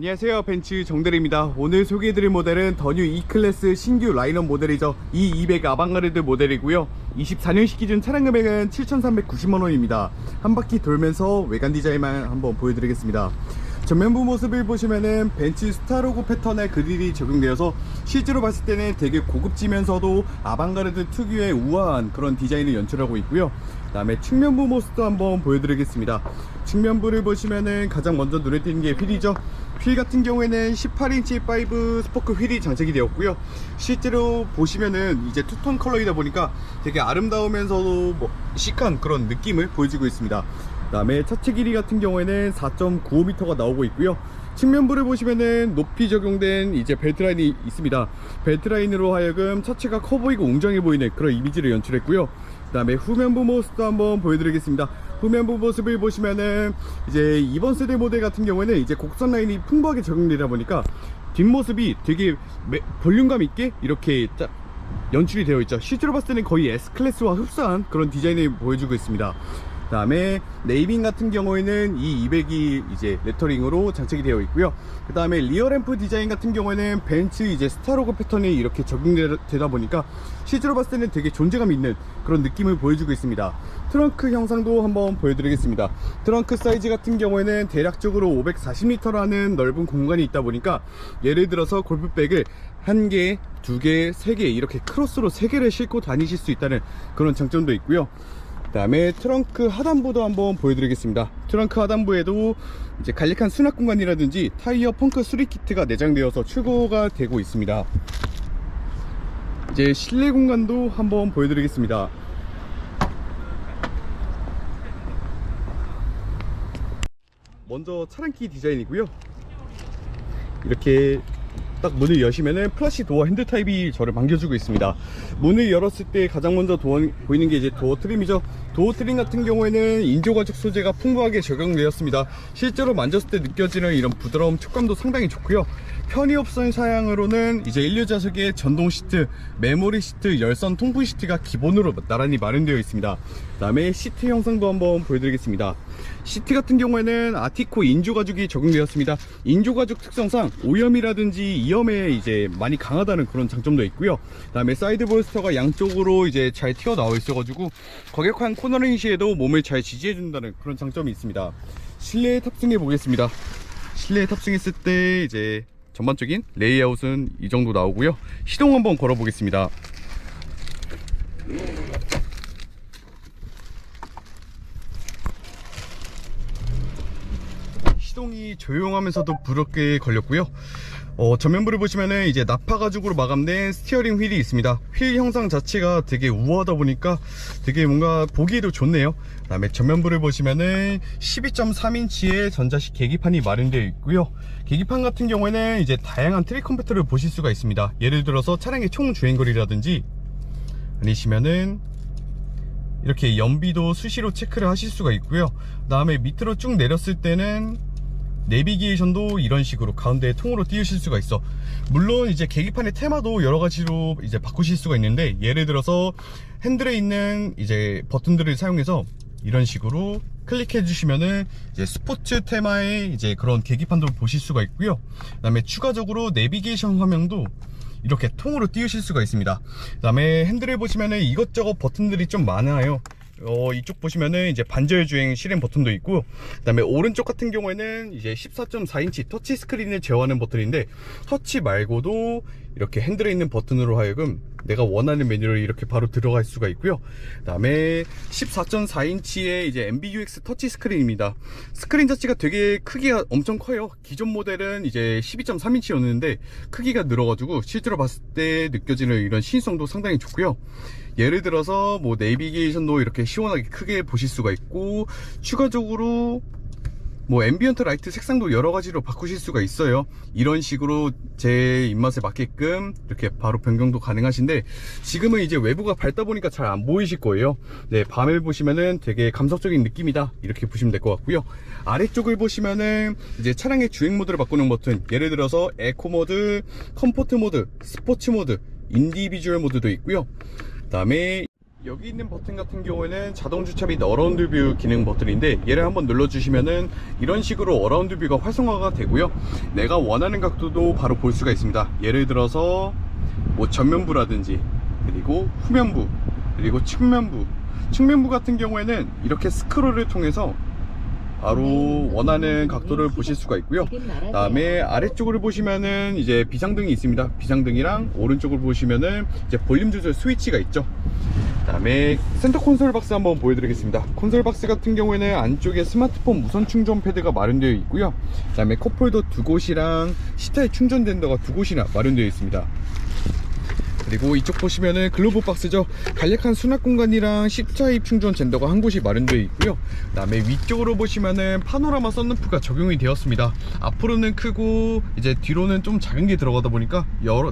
안녕하세요, 벤츠 정대리입니다. 오늘 소개해드릴 모델은 더 뉴 E클래스 신규 라인업 모델이죠. E200 아방가르드 모델이고요. 24년식 기준 차량 금액은 7,390만원입니다 한 바퀴 돌면서 외관 디자인만 한번 보여드리겠습니다. 전면부 모습을 보시면은 벤츠 스타로고 패턴의 그릴이 적용되어서 실제로 봤을 때는 되게 고급지면서도 아방가르드 특유의 우아한 그런 디자인을 연출하고 있고요. 그 다음에 측면부 모습도 한번 보여드리겠습니다. 측면부를 보시면은 가장 먼저 눈에 띄는 게 휠이죠. 휠 같은 경우에는 18인치 5 스포크 휠이 장착이 되었고요. 실제로 보시면은 이제 투톤 컬러이다 보니까 되게 아름다우면서도 뭐 시크한 그런 느낌을 보여주고 있습니다. 그 다음에 차체 길이 같은 경우에는 4.95m가 나오고 있고요. 측면부를 보시면은 높이 적용된 이제 벨트라인이 있습니다. 벨트라인으로 하여금 차체가 커 보이고 웅장해 보이는 그런 이미지를 연출했고요. 그 다음에 후면부 모습도 한번 보여드리겠습니다. 후면부 모습을 보시면은 이제 이번 세대 모델 같은 경우에는 이제 곡선 라인이 풍부하게 적용되다 보니까 뒷모습이 되게 볼륨감 있게 이렇게 딱 연출이 되어 있죠. 실제로 봤을 때는 거의 S클래스와 흡사한 그런 디자인을 보여주고 있습니다. 그 다음에 네이빙 같은 경우에는 이 200이 이제 레터링으로 장착이 되어 있고요. 그 다음에 리어 램프 디자인 같은 경우에는 벤츠 이제 스타로고 패턴이 이렇게 적용되다 보니까 실제로 봤을 때는 되게 존재감 있는 그런 느낌을 보여주고 있습니다. 트렁크 형상도 한번 보여드리겠습니다. 트렁크 사이즈 같은 경우에는 대략적으로 540리터라는 넓은 공간이 있다 보니까 예를 들어서 골프백을 1개, 2개, 3개 이렇게 크로스로 3개를 싣고 다니실 수 있다는 그런 장점도 있고요. 그 다음에 트렁크 하단부도 한번 보여드리겠습니다. 트렁크 하단부에도 이제 간략한 수납 공간이라든지 타이어 펑크 수리 키트가 내장되어서 출고가 되고 있습니다. 이제 실내 공간도 한번 보여드리겠습니다. 먼저 차량키 디자인이고요. 이렇게 딱 문을 여시면은 플래시 도어 핸들 타입이 저를 반겨주고 있습니다. 문을 열었을 때 가장 먼저 보이는 게 이제 도어 트림이죠. 도어 트림 같은 경우에는 인조가죽 소재가 풍부하게 적용되었습니다. 실제로 만졌을 때 느껴지는 이런 부드러움, 촉감도 상당히 좋고요. 편의옵션 사양으로는 이제 1류좌석에 전동 시트, 메모리 시트, 열선 통풍 시트가 기본으로 나란히 마련되어 있습니다. 그 다음에 시트 형상도 한번 보여드리겠습니다. 시트 같은 경우에는 아티코 인조가죽이 적용되었습니다. 인조가죽 특성상 오염이라든지 이염에 이제 많이 강하다는 그런 장점도 있고요. 그 다음에 사이드 볼스터가 양쪽으로 이제 잘 튀어나와 있어가지고 과격한 코너링 시에도 몸을 잘 지지해준다는 그런 장점이 있습니다. 실내에 탑승해 보겠습니다. 실내에 탑승했을 때 이제 전반적인 레이아웃은 이 정도 나오고요. 시동 한번 걸어 보겠습니다. 시동이 조용하면서도 부드럽게 걸렸고요. 전면부를 보시면은 이제 나파 가죽으로 마감된 스티어링 휠이 있습니다. 휠 형상 자체가 되게 우아하다 보니까 되게 뭔가 보기에도 좋네요. 그 다음에 전면부를 보시면은 12.3인치의 전자식 계기판이 마련되어 있고요. 계기판 같은 경우에는 이제 다양한 트랙 컴퓨터를 보실 수가 있습니다. 예를 들어서 차량의 총 주행거리라든지 아니시면은 이렇게 연비도 수시로 체크를 하실 수가 있고요. 그 다음에 밑으로 쭉 내렸을 때는 내비게이션도 이런 식으로 가운데 통으로 띄우실 수가 있어. 물론 이제 계기판의 테마도 여러 가지로 이제 바꾸실 수가 있는데, 예를 들어서 핸들에 있는 이제 버튼들을 사용해서 이런 식으로 클릭해 주시면은 이제 스포츠 테마의 이제 그런 계기판도 보실 수가 있고요. 그 다음에 추가적으로 내비게이션 화면도 이렇게 통으로 띄우실 수가 있습니다. 그 다음에 핸들을 보시면은 이것저것 버튼들이 좀 많아요. 이쪽 보시면은 이제 반절 주행 실행 버튼도 있고, 그 다음에 오른쪽 같은 경우에는 이제 14.4인치 터치 스크린을 제어하는 버튼인데, 터치 말고도 이렇게 핸들에 있는 버튼으로 하여금 내가 원하는 메뉴를 이렇게 바로 들어갈 수가 있고요. 그 다음에 14.4인치의 이제 MBUX 터치 스크린입니다. 스크린 자체가 되게 크기가 엄청 커요. 기존 모델은 이제 12.3인치였는데 크기가 늘어가지고 실제로 봤을 때 느껴지는 이런 시인성도 상당히 좋고요. 예를 들어서 뭐 내비게이션도 이렇게 시원하게 크게 보실 수가 있고, 추가적으로 뭐 앰비언트 라이트 색상도 여러 가지로 바꾸실 수가 있어요. 이런 식으로 제 입맛에 맞게끔 이렇게 바로 변경도 가능하신데, 지금은 이제 외부가 밝다 보니까 잘 안 보이실 거예요. 네, 밤에 보시면은 되게 감성적인 느낌이다 이렇게 보시면 될 것 같고요. 아래쪽을 보시면은 이제 차량의 주행 모드를 바꾸는 버튼, 예를 들어서 에코 모드, 컴포트 모드, 스포츠 모드, 인디비주얼 모드도 있고요. 그 다음에 여기 있는 버튼 같은 경우에는 자동 주차 및 어라운드 뷰 기능 버튼인데, 얘를 한번 눌러주시면은 이런 식으로 어라운드 뷰가 활성화가 되고요, 내가 원하는 각도도 바로 볼 수가 있습니다. 예를 들어서 뭐 전면부라든지, 그리고 후면부, 그리고 측면부 같은 경우에는 이렇게 스크롤을 통해서 바로 원하는 각도를 보실 수가 있고요. 다음에 아래쪽으로 보시면은 이제 비상등이 있습니다. 비상등이랑 오른쪽으로 보시면은 이제 볼륨 조절 스위치가 있죠. 다음에 센터 콘솔 박스 한번 보여드리겠습니다. 콘솔 박스 같은 경우에는 안쪽에 스마트폰 무선 충전 패드가 마련되어 있고요. 다음에 컵홀더 2곳이랑 C타입 충전 젠더가 2곳이나 마련되어 있습니다. 그리고 이쪽 보시면은 글로브 박스죠. 간략한 수납 공간이랑 C타입 충전 젠더가 한 곳이 마련되어 있고요. 그 다음에 위쪽으로 보시면은 파노라마 썬루프가 적용이 되었습니다. 앞으로는 크고 이제 뒤로는 좀 작은 게 들어가다 보니까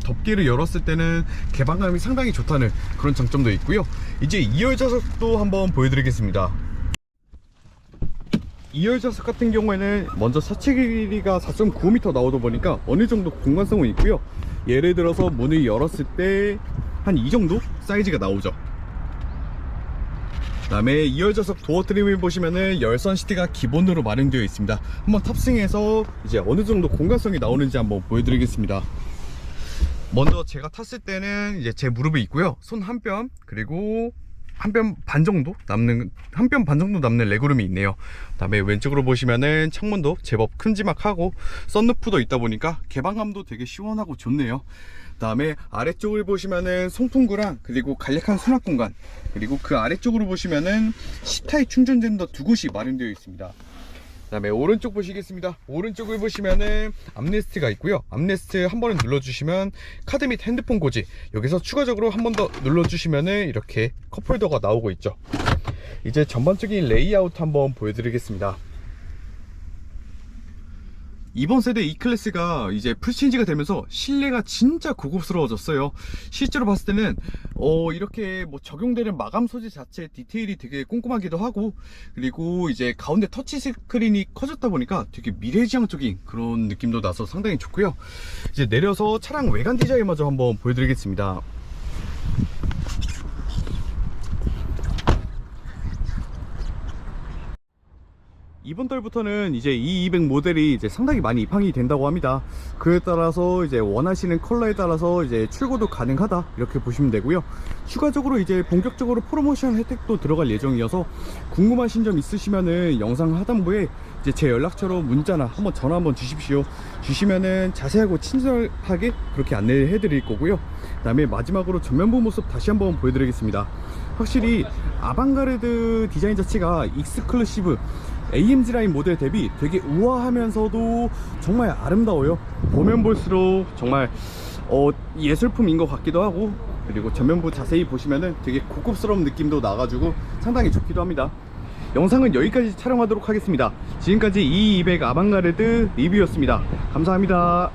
덮개를 열었을 때는 개방감이 상당히 좋다는 그런 장점도 있고요. 이제 2열 좌석도 한번 보여드리겠습니다. 2열 좌석 같은 경우에는 먼저 차체 길이가 4.95m 나오다 보니까 어느 정도 공간성은 있고요. 예를 들어서 문을 열었을 때 한 이 정도 사이즈가 나오죠. 그 다음에 2열 좌석 도어 트림을 보시면은 열선 시트가 기본으로 마련되어 있습니다. 한번 탑승해서 이제 어느 정도 공간성이 나오는지 한번 보여드리겠습니다. 먼저 제가 탔을 때는 이제 제 무릎에 있고요, 손 한 뼘, 그리고 한 뼘 반 정도 남는 레그룸이 있네요. 그 다음에 왼쪽으로 보시면은 창문도 제법 큼지막하고 썬루프도 있다 보니까 개방감도 되게 시원하고 좋네요. 그 다음에 아래쪽을 보시면은 송풍구랑 그리고 간략한 수납 공간, 그리고 그 아래쪽으로 보시면은 C타입 충전 젠더 2곳이 마련되어 있습니다. 그 다음에 오른쪽 보시겠습니다. 오른쪽을 보시면은 암레스트가 있고요. 암레스트 한 번을 눌러주시면 카드 및 핸드폰 고지, 여기서 추가적으로 한 번 더 눌러주시면은 이렇게 컵홀더가 나오고 있죠. 이제 전반적인 레이아웃 한번 보여드리겠습니다. 이번 세대 E클래스가 이제 풀체인지가 되면서 실내가 진짜 고급스러워졌어요. 실제로 봤을 때는 이렇게 뭐 적용되는 마감 소재 자체 디테일이 되게 꼼꼼하기도 하고, 그리고 이제 가운데 터치 스크린이 커졌다 보니까 되게 미래지향적인 그런 느낌도 나서 상당히 좋고요. 이제 내려서 차량 외관 디자인마저 한번 보여드리겠습니다. 이번 달부터는 이제 E200 모델이 이제 상당히 많이 입항이 된다고 합니다. 그에 따라서 이제 원하시는 컬러에 따라서 이제 출고도 가능하다, 이렇게 보시면 되고요. 추가적으로 이제 본격적으로 프로모션 혜택도 들어갈 예정이어서 궁금하신 점 있으시면은 영상 하단부에 이제 제 연락처로 문자나 한번 전화 한번 주시면은 자세하고 친절하게 그렇게 안내를 해드릴 거고요. 그 다음에 마지막으로 전면부 모습 다시 한번 보여드리겠습니다. 확실히 아방가르드 디자인 자체가 익스클루시브 AMG 라인 모델 대비 되게 우아하면서도 정말 아름다워요. 보면 볼수록 정말 예술품인 것 같기도 하고, 그리고 전면부 자세히 보시면은 되게 고급스러운 느낌도 나가지고 상당히 좋기도 합니다. 영상은 여기까지 촬영하도록 하겠습니다. 지금까지 E200 아방가르드 리뷰였습니다. 감사합니다.